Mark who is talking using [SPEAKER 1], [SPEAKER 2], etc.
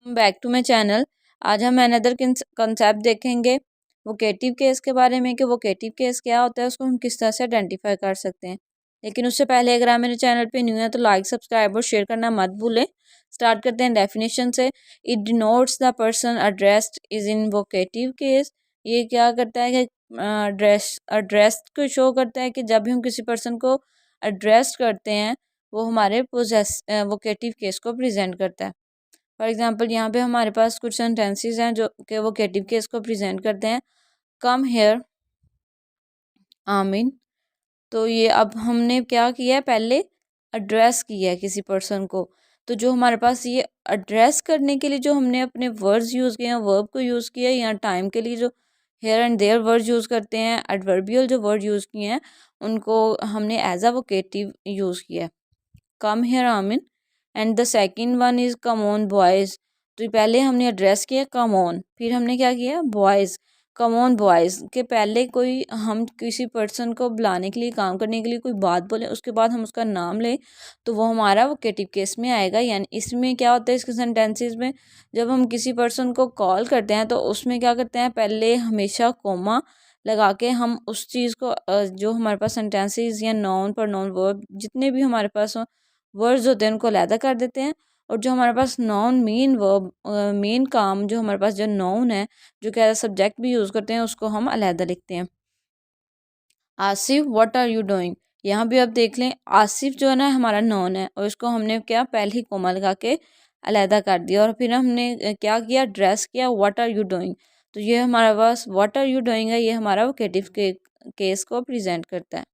[SPEAKER 1] Back to my channel. आज हम another concept देखेंगे वोकेटिव केस के बारे में कि वोकेटिव केस क्या होता है, उसको हम किस तरह से आइडेंटिफाई कर सकते हैं। लेकिन उससे पहले अगर आप मेरे चैनल पे न्यू है तो लाइक सब्सक्राइब और शेयर करना मत भूलें। स्टार्ट करते हैं डेफिनेशन से। It denotes the person addressed is in vocative case. ये क्या करता है कि एड्रेस को शो करता है कि जब भी हम किसी पर्सन को एड्रेस करते हैं वो हमारे वोकेटिव केस को प्रेजेंट करता है। फॉर एग्जांपल यहाँ पे हमारे पास कुछ सेंटेंसेस हैं जो कि वोकेटिव केस को प्रेजेंट करते हैं। कम हेयर आमीन। तो ये अब हमने क्या किया है, पहले एड्रेस किया है किसी पर्सन को। तो जो हमारे पास ये एड्रेस करने के लिए जो हमने अपने वर्ड्स यूज़ किए हैं, वर्ब को यूज़ किया है, या टाइम के लिए जो here and there word use करते हैं, एडवर्बियल जो वर्ड यूज़ किए हैं उनको हमने एज अ वोकेटिव यूज़ किया है। कम हेयर आमीन। And the second one is come on boys. तो पहले हमने एड्रेस किया कम ऑन, फिर हमने क्या किया बॉयज़। कम ऑन बॉयज़ के पहले कोई हम किसी पर्सन को बुलाने के लिए, काम करने के लिए कोई बात बोले, उसके बाद हम उसका नाम लें तो वो हमारा वोकेटिव केस में आएगा। यानी इसमें क्या होता है, इसके सेंटेंसेस में जब हम किसी पर्सन को कॉल करते हैं तो उसमें क्या करते हैं, पहले हमेशा कोमा लगा के हम उस चीज़ को जो हमारे पास सेंटेंसेस या नाउन प्रोनाउन वर्ब जितने भी हमारे पास वर्ड्स होते हैं उनको अलहदा कर देते हैं। और जो हमारे पास नॉन मेन वर्ब मेन काम जो हमारे पास जो नाउन है जो कि सब्जेक्ट भी यूज़ करते हैं उसको हम अलहदा लिखते हैं। Asif what are you doing. यहाँ भी आप देख लें, आसिफ जो है ना हमारा नाउन है और इसको हमने क्या पहले ही कोमा लगा के अलहदा कर दिया। और फिर हमने क्या किया, ड्रेस किया व्हाट आर यू डूइंग। तो ये हमारा पास व्हाट आर यू डूइंग है, ये हमारा वोकेटिव के केस को प्रेजेंट करता है।